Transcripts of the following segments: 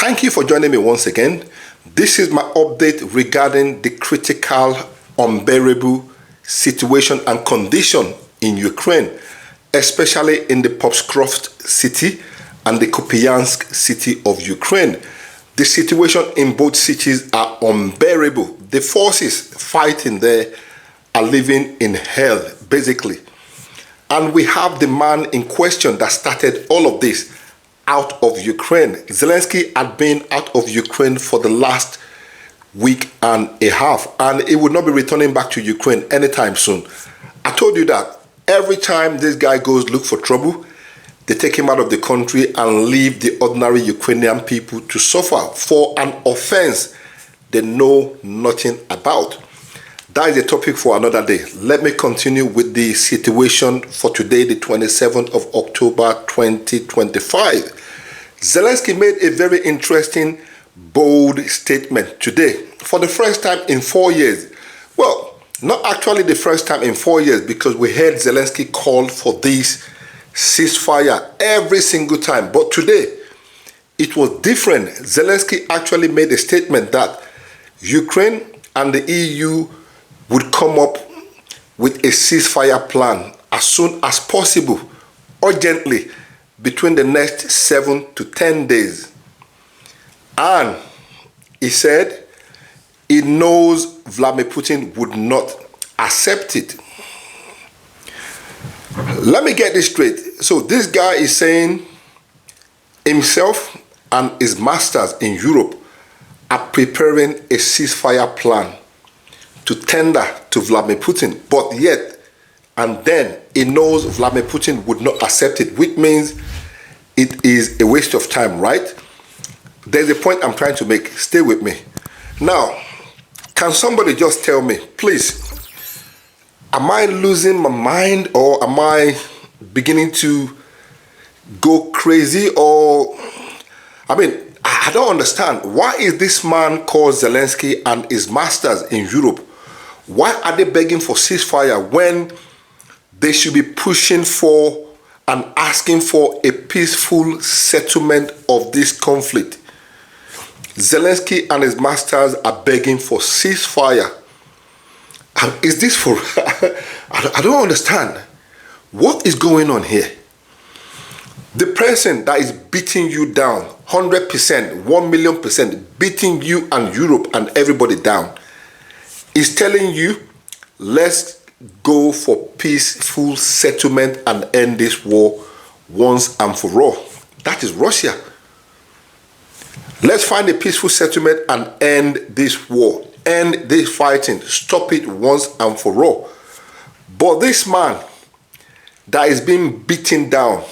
Thank you for joining me once again. This is my update regarding the critical, unbearable situation and condition in Ukraine, especially in the Pokrovsk city and the Kupiansk city of Ukraine. The situation in both cities are unbearable. The forces fighting there are living in hell, basically. And we have the man in question that started all of this out of Ukraine. Zelensky had been out of Ukraine for the last week and a half, and he would not be returning back to Ukraine anytime soon. I told you that every time this guy goes look for trouble, they take him out of the country and leave the ordinary Ukrainian people to suffer for an offense they know nothing about. That is a topic for another day. Let me continue with the situation for today, the 27th of October 2025. Zelensky made a very interesting, bold statement today for the first time in 4 years. Well, not actually the first time in 4 years, because we heard Zelensky call for this ceasefire every single time. But today, it was different. Zelensky actually made a statement that Ukraine and the EU would come up with a ceasefire plan as soon as possible, urgently, between the next 7 to 10 days. And he said he knows Vladimir Putin would not accept it. Let me get this straight. So this guy is saying himself and his masters in Europe are preparing a ceasefire plan to tender to Vladimir Putin, but yet, and then he knows Vladimir Putin would not accept it, which means it is a waste of time, right? There's a point I'm trying to make. Stay with me. Now, can somebody just tell me, please, am I losing my mind, or am I beginning to go crazy? Or, I don't understand. Why is this man called Zelensky and his masters in Europe, why are they begging for ceasefire when they should be pushing for and asking for a peaceful settlement of this conflict? Zelensky and his masters are begging for ceasefire. Is this for... I don't understand. What is going on here? The person that is beating you down, 100%, 1,000,000%, beating you and Europe and everybody down, is telling you, let's go for peaceful settlement and end this war once and for all. That is Russia. Let's find a peaceful settlement and end this war, end this fighting, stop it once and for all. But this man that is being beaten down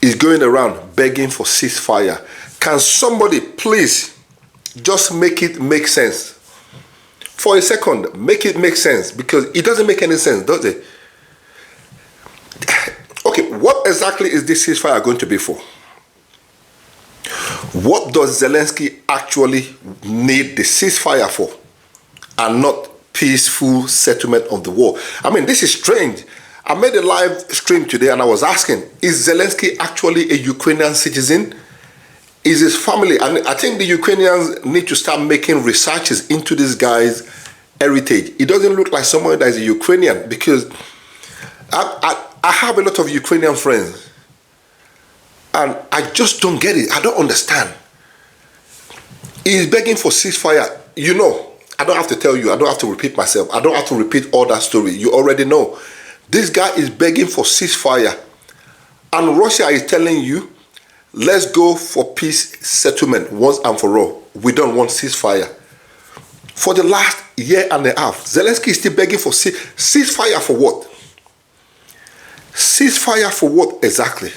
is going around begging for ceasefire. Can somebody please just make it make sense? For a second, make it make sense, because it doesn't make any sense, does it? Okay, what exactly is this ceasefire going to be for? What does Zelensky actually need the ceasefire for, and not peaceful settlement of the war? This is strange. I made a live stream today and I was asking, is Zelensky actually a Ukrainian citizen? Is his family? And I think the Ukrainians need to start making researches into this guy's heritage. He doesn't look like someone that is a Ukrainian, because I have a lot of Ukrainian friends and I just don't get it. I don't understand. He's begging for ceasefire. You know, I don't have to tell you. I don't have to repeat myself. I don't have to repeat all that story. You already know. This guy is begging for ceasefire, and Russia is telling you, let's go for peace settlement once and for all. We don't want ceasefire. For the last year and a half, Zelensky is still begging for ceasefire for what? Ceasefire for what exactly?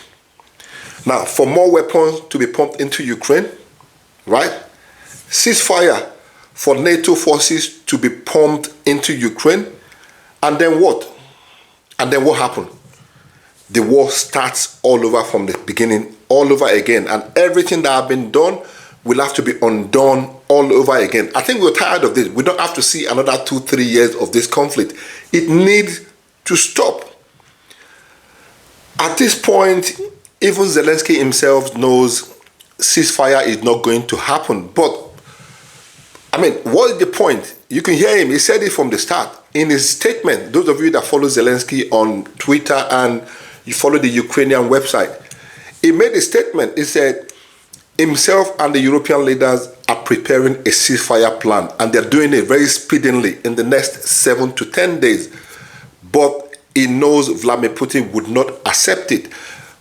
Now, for more weapons to be pumped into Ukraine, right? Ceasefire for NATO forces to be pumped into Ukraine, and then what? And then what happened? The war starts all over from the beginning, all over again, and everything that has been done will have to be undone all over again. I think we're tired of this. We don't have to see another 2-3 years of this conflict. It needs to stop. At this point, even Zelensky himself knows ceasefire is not going to happen. But, I mean, what is the point? You can hear him. He said it from the start. In his statement, those of you that follow Zelensky on Twitter and you follow the Ukrainian website, he made a statement. He said himself and the European leaders are preparing a ceasefire plan, and they're doing it very speedily in the next 7 to 10 days. But he knows Vladimir Putin would not accept it.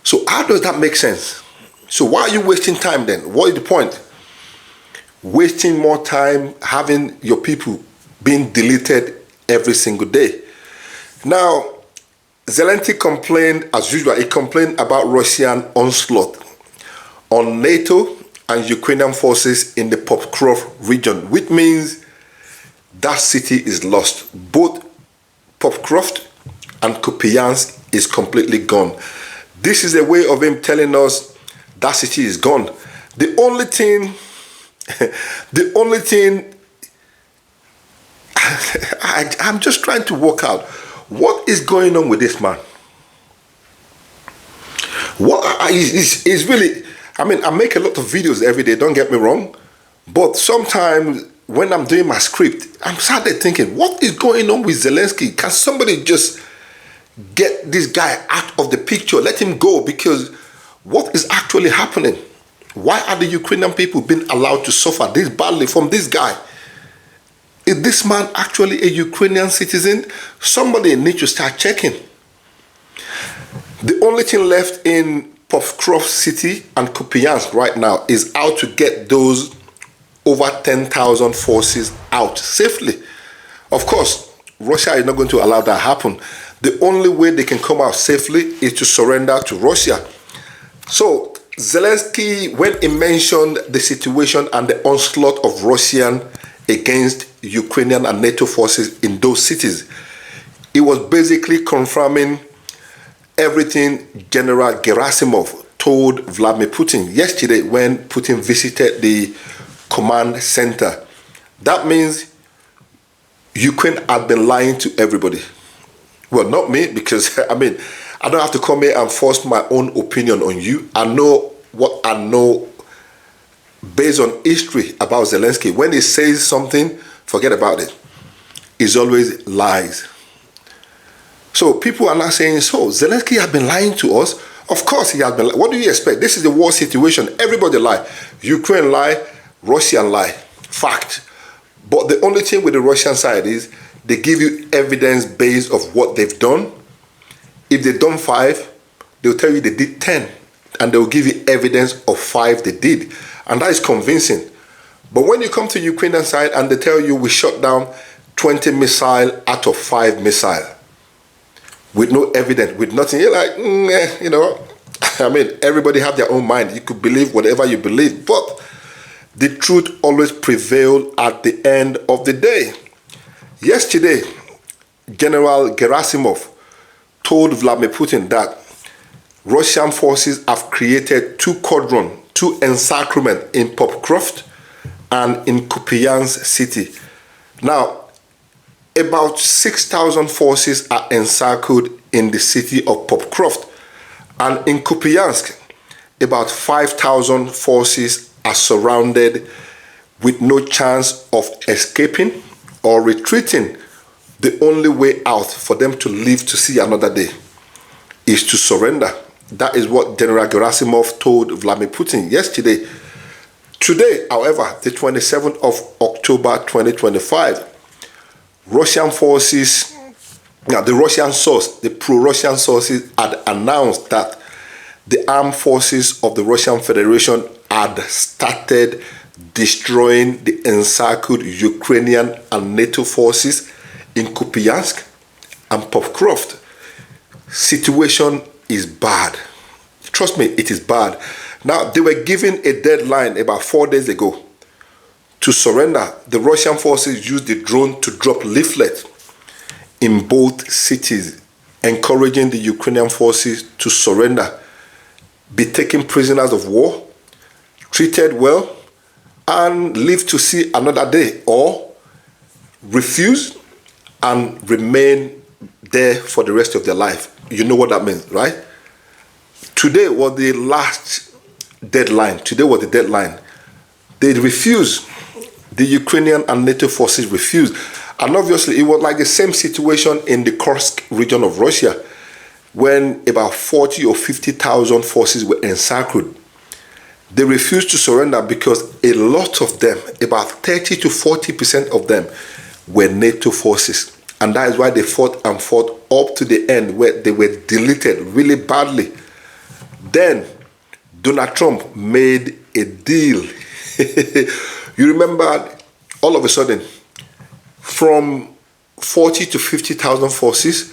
So how does that make sense? So why are you wasting time then? What is the point? Wasting more time having your people being deleted every single day. Now, Zelensky complained, as usual, he complained about Russian onslaught on NATO and Ukrainian forces in the Pokrovsk region, which means that city is lost. Both Pokrovsk and Kupiansk is completely gone. This is a way of him telling us that city is gone. The only thing I'm just trying to work out what is going on with this man. What is really, I mean, I make a lot of videos every day, don't get me wrong, but sometimes when I'm doing my script, I'm sat there thinking, what is going on with Zelensky? Can somebody just get this guy out of the picture, let him go? Because what is actually happening? Why are the Ukrainian people being allowed to suffer this badly from this guy? Is this man actually a Ukrainian citizen? Somebody needs to start checking. The only thing left in Pokrovsk city and Kupiansk right now is how to get those over 10,000 forces out safely. Of course, Russia is not going to allow that to happen. The only way they can come out safely is to surrender to Russia. So Zelensky, when he mentioned the situation and the onslaught of Russian against Ukrainian and NATO forces in those cities, he was basically confirming everything General Gerasimov told Vladimir Putin yesterday when Putin visited the command center. That means Ukraine had been lying to everybody. Well, not me, because I mean, I don't have to come here and force my own opinion on you. I know what I know based on history about Zelensky. When he says something, forget about it. It's always lies. So people are not saying, so Zelensky has been lying to us. Of course he has been lying. What do you expect? This is the war situation. Everybody lie. Ukraine lie, Russian lie. Fact. But the only thing with the Russian side is they give you evidence based of what they've done. If they've done 5, they'll tell you they did 10. And they'll give you evidence of 5 they did. And that is convincing. But when you come to Ukrainian side and they tell you we shot down 20 missiles out of 5 missiles, with no evidence, with nothing, you're like, you know, I mean, everybody have their own mind. You could believe whatever you believe, but the truth always prevails at the end of the day. Yesterday, General Gerasimov told Vladimir Putin that Russian forces have created 2 cordons, 2 encirclements in Pokrovsk and in Kupiansk city. Now, about 6,000 forces are encircled in the city of Pokrovsk, and in Kupiansk, about 5,000 forces are surrounded with no chance of escaping or retreating. The only way out for them to live to see another day is to surrender. That is what General Gerasimov told Vladimir Putin yesterday. Today, however, the 27th of October 2025, Russian forces, now the Russian source, the pro-Russian sources had announced that the armed forces of the Russian Federation had started destroying the encircled Ukrainian and NATO forces in Kupiansk and Pokrovsk. Situation is bad. Trust me, it is bad. Now, they were given a deadline about 4 days ago to surrender. The Russian forces used the drone to drop leaflets in both cities, encouraging the Ukrainian forces to surrender, be taken prisoners of war, treated well, and live to see another day, or refuse and remain there for the rest of their life. You know what that means, right? Today was the last deadline. Today was the deadline. They refused. The Ukrainian and NATO forces refused. And obviously, it was like the same situation in the Kursk region of Russia, when about 40 or 50,000 forces were encircled. They refused to surrender because a lot of them, about 30 to 40% of them, were NATO forces. And that is why they fought and fought up to the end, where they were deleted really badly. Then Donald Trump made a deal. You remember, all of a sudden, from 40 to 50,000 forces,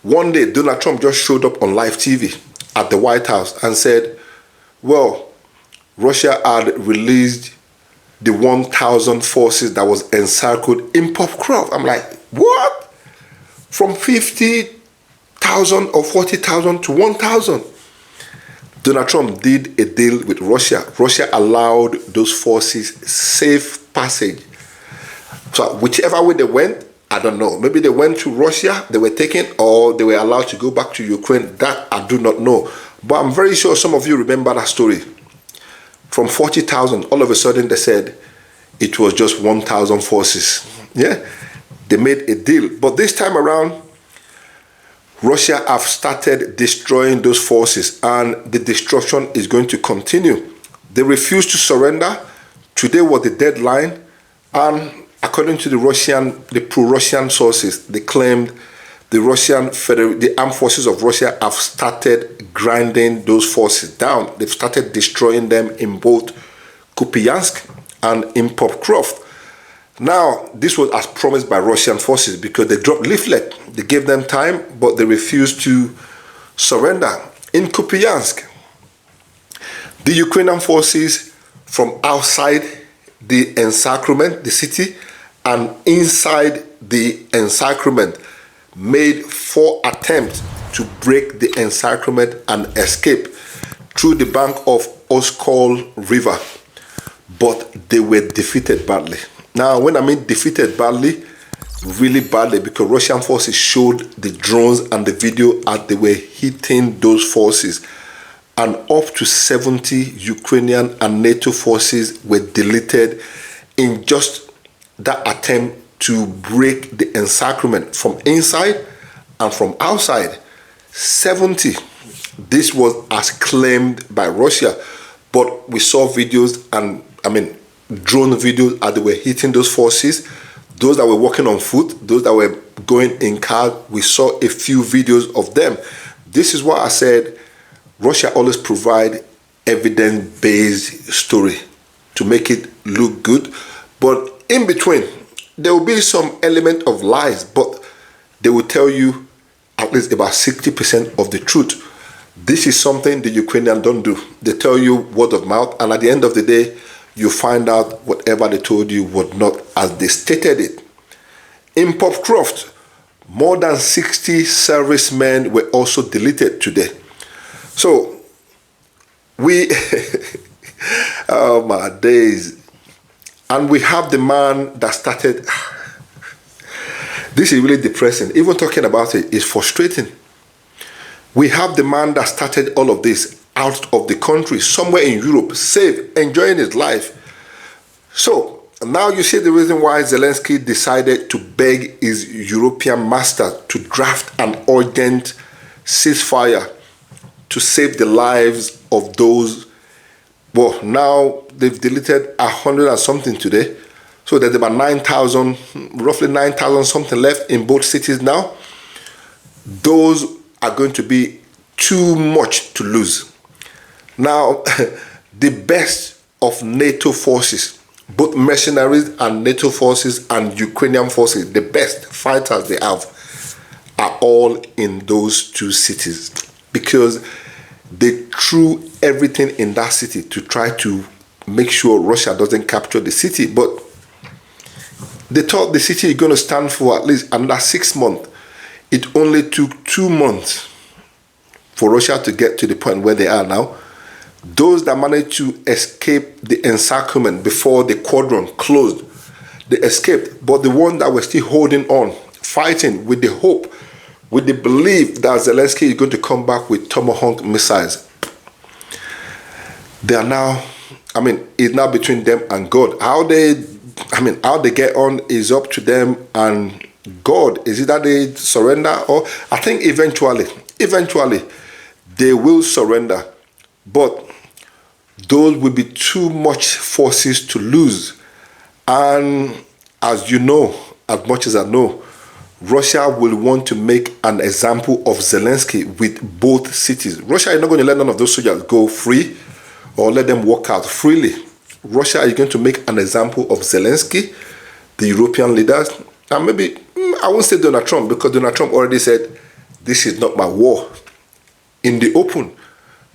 one day Donald Trump just showed up on live TV at the White House and said, well, Russia had released the 1,000 forces that was encircled in Pokrovsk. I'm like, what? From 50,000 or 40,000 to 1,000. Donald Trump did a deal with Russia. Russia allowed those forces safe passage. So whichever way they went, I don't know. Maybe they went to Russia, they were taken, or they were allowed to go back to Ukraine. That I do not know. But I'm very sure some of you remember that story. From 40,000, all of a sudden they said it was just 1,000 forces. Yeah, they made a deal. But this time around, Russia have started destroying those forces, and the destruction is going to continue. They refuse to surrender. Today was the deadline, and according to the pro-Russian sources, they claimed the armed forces of Russia have started grinding those forces down. They've started destroying them in both Kupiansk and in Pokrovsk. Now, this was as promised by Russian forces because they dropped leaflet. They gave them time, but they refused to surrender. In Kupiansk, the Ukrainian forces from outside the encirclement, the city, and inside the encirclement made 4 attempts to break the encirclement and escape through the bank of Oskol River, but they were defeated badly. Now, when I mean defeated badly, really badly, because Russian forces showed the drones and the video as they were hitting those forces, and up to 70 Ukrainian and NATO forces were deleted in just that attempt to break the encirclement from inside and from outside. 70. This was as claimed by Russia, but we saw videos and drone videos as they were hitting those forces. Those that were walking on foot, those that were going in cars, we saw a few videos of them. This is why I said Russia always provide evidence-based story to make it look good, but in between there will be some element of lies, but they will tell you at least about 60% of the truth. This is something the Ukrainians don't do. They tell you word of mouth, and at the end of the day, you find out whatever they told you was not as they stated it. In Pokrovsk, more than 60 servicemen were also deleted today. So, oh my days. And we have the man that started. This is really depressing. Even talking about it is frustrating. We have the man that started all of this out of the country, somewhere in Europe, safe, enjoying his life. So now you see the reason why Zelensky decided to beg his European master to draft an urgent ceasefire to save the lives of those. Well, now they've deleted 100 and something today. So there's about 9,000, roughly 9,000 something left in both cities now. Those are going to be too much to lose. Now, the best of NATO forces, both mercenaries and NATO forces and Ukrainian forces, the best fighters they have, are all in those two cities, because they threw everything in that city to try to make sure Russia doesn't capture the city. But they thought the city is going to stand for at least another 6 months. It only took 2 months for Russia to get to the point where they are now. Those that managed to escape the encirclement before the cordon closed, they escaped. But the ones that were still holding on, fighting with the hope, with the belief that Zelensky is going to come back with Tomahawk missiles, they are now, it's now between them and God. How they get on is up to them and God. Is it that they surrender? Or I think eventually they will surrender, but those will be too much forces to lose. And as you know, as much as I know, Russia will want to make an example of Zelensky with both cities. Russia is not going to let none of those soldiers go free or let them walk out freely. Russia is going to make an example of Zelensky, the European leaders, and maybe, I won't say Donald Trump, because Donald Trump already said, this is not my war, in the open.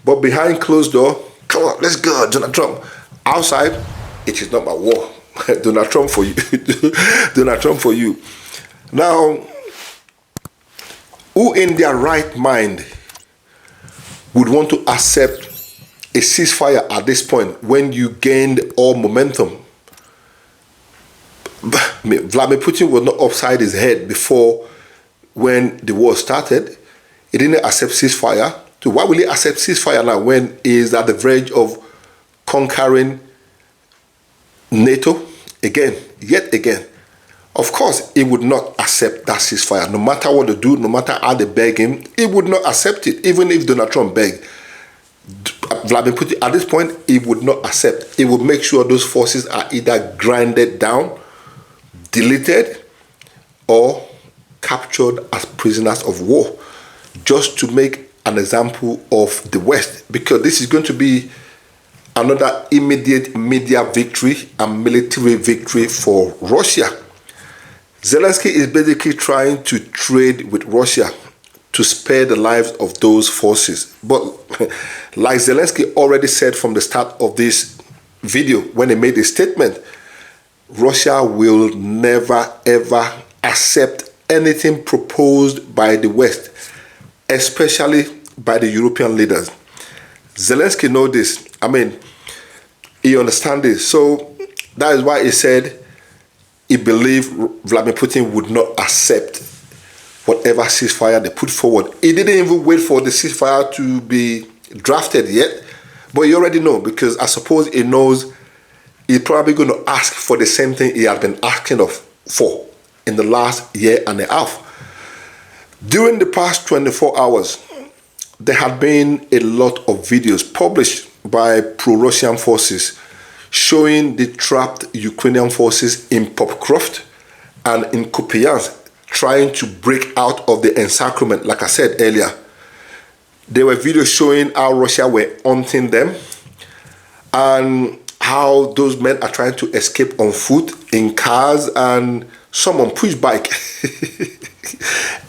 But behind closed door, come on, let's go, Donald Trump. Outside, it is not my war. Donald Trump for you. Donald Trump for you. Now, who in their right mind would want to accept a ceasefire at this point when you gained all momentum? Vladimir Putin was not upside his head before when the war started. He didn't accept ceasefire. So why will he accept ceasefire now when he is at the verge of conquering NATO yet again? Of course, he would not accept that ceasefire. No matter what they do, no matter how they beg him, he would not accept it. Even if Donald Trump begged, Vladimir Putin, at this point, he would not accept. He would make sure those forces are either grinded down, deleted, or captured as prisoners of war, just to make an example of the West. Because this is going to be another immediate media victory and military victory for Russia. Zelensky is basically trying to trade with Russia to spare the lives of those forces. But like Zelensky already said from the start of this video, when he made a statement, Russia will never ever accept anything proposed by the West, especially by the European leaders. Zelensky knows this. He understands this. So that is why he said he believed Vladimir Putin would not accept whatever ceasefire they put forward. He didn't even wait for the ceasefire to be drafted yet, but he already knows, because I suppose he knows he's probably going to ask for the same thing he has been asking for in the last year and a half. During the past 24 hours, there had been a lot of videos published by pro-Russian forces showing the trapped Ukrainian forces in Pokrovsk and in Kupiansk trying to break out of the encirclement, like I said earlier. There were videos showing how Russia were hunting them and how those men are trying to escape on foot, in cars, and some on push bike.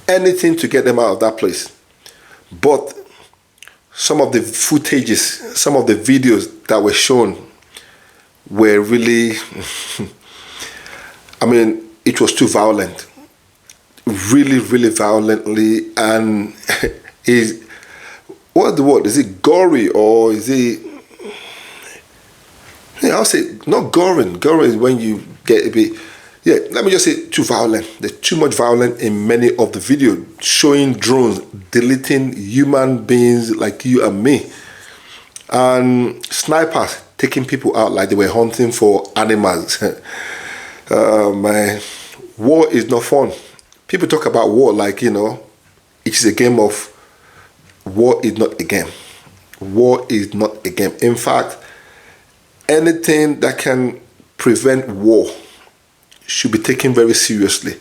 Anything to get them out of that place. But some of the footages, some of the videos that were shown were really, it was too violent. Really, really violently. And what's the word? Is it gory, or is it, I'll say not gory. Gory is when you get a bit, let me just say too violent. There's too much violence in many of the videos showing drones deleting human beings like you and me, and snipers taking people out like they were hunting for animals. Man, war is not fun. People talk about war like, it is a game of, war is not a game. War is not a game. In fact, anything that can prevent war should be taken very seriously.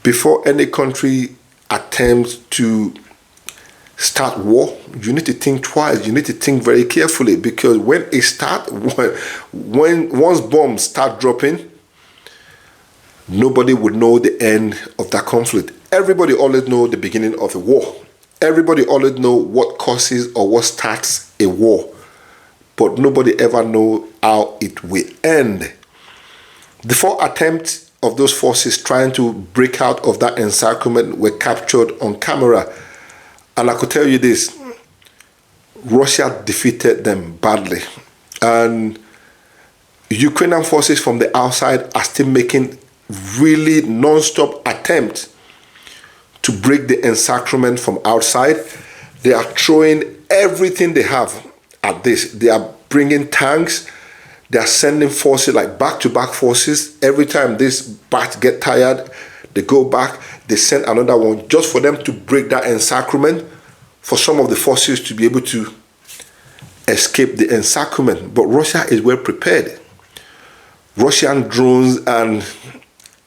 Before any country attempts to start war, you need to think twice. You need to think very carefully, because when once bombs start dropping, nobody would know the end of that conflict. Everybody always know the beginning of a war. Everybody always know what causes or what starts a war, but nobody ever know how it will end. The 4 attempts of those forces trying to break out of that encirclement were captured on camera. And I could tell you this, Russia defeated them badly. And Ukrainian forces from the outside are still making really non-stop attempts to break the encirclement from outside. They are throwing everything they have at this. They are bringing tanks. They are sending forces, like back-to-back forces. Every time this batch get tired, they go back, they send another one just for them to break that encirclement, for some of the forces to be able to escape the encirclement. But Russia is well prepared. Russian drones and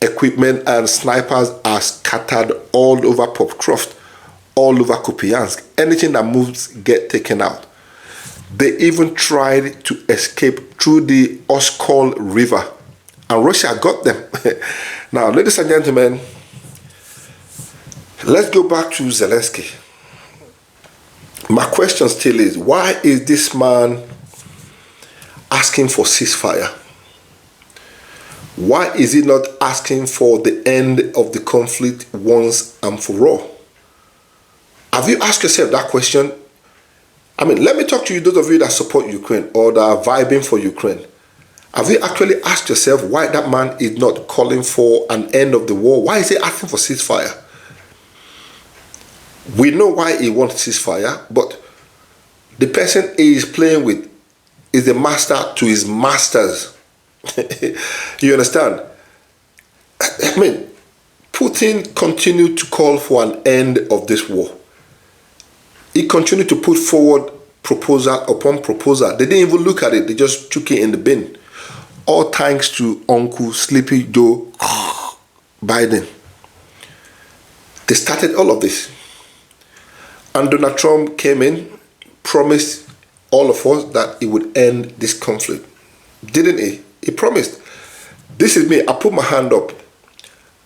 equipment and snipers are scattered all over Pokrovsk, all over Kupiansk. Anything that moves get taken out. They even tried to escape through the Oskol River, and Russia got them. Now, ladies and gentlemen, let's go back to Zelensky. My question still is, why is this man asking for ceasefire? Why is he not asking for the end of the conflict once and for all? Have you asked yourself that question? I mean, let me talk to you, those of you that support Ukraine or that are vibing for Ukraine. Have you actually asked yourself why that man is not calling for an end of the war? Why is he asking for ceasefire? We know why he wants ceasefire, but the person he is playing with is the master to his masters. You understand? I mean, Putin continued to call for an end of this war. He continued to put forward proposal upon proposal. They didn't even look at it. They just took it in the bin. All thanks to Uncle Sleepy Joe Biden. They started all of this. And Donald Trump came in, promised all of us that he would end this conflict. Didn't he? He promised. This is me. I put my hand up.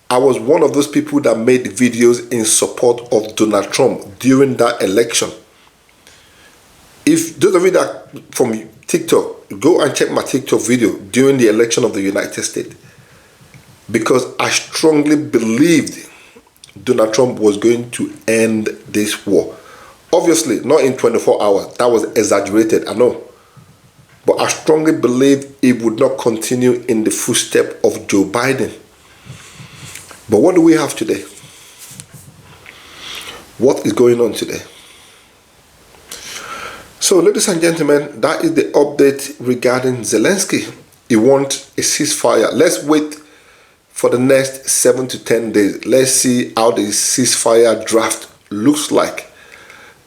I was one of those people that made videos in support of Donald Trump during that election. If those of you that from TikTok, go and check my TikTok video during the election of the United States. Because I strongly believed Donald Trump was going to end this war. Obviously, not in 24 hours. That was exaggerated, I know. But I strongly believed he would not continue in the footsteps of Joe Biden. But what do we have today? What is going on today? So, ladies and gentlemen, that is the update regarding Zelensky. He wants a ceasefire. Let's wait for the next 7 to 10 days. Let's see how the ceasefire draft looks like.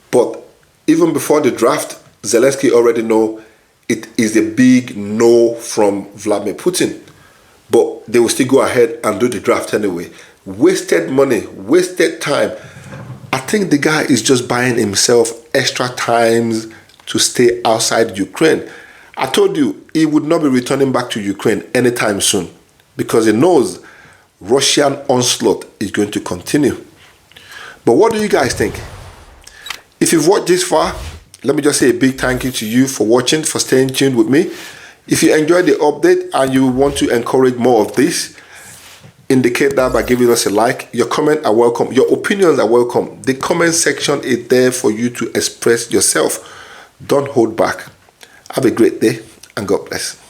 But even before the draft, Zelensky already know it is a big no from Vladimir Putin. But they will still go ahead and do the draft anyway. Wasted money, wasted time. I think the guy is just buying himself extra times to stay outside Ukraine. I told you he would not be returning back to Ukraine anytime soon because he knows Russian onslaught is going to continue. But what do you guys think? If you've watched this far, let me just say a big thank you to you for watching, for staying tuned with me. If you enjoyed the update and you want to encourage more of this, indicate that by giving us a like. Your comments are welcome. Your opinions are welcome. The comment section is there for you to express yourself. Don't hold back. Have a great day and God bless.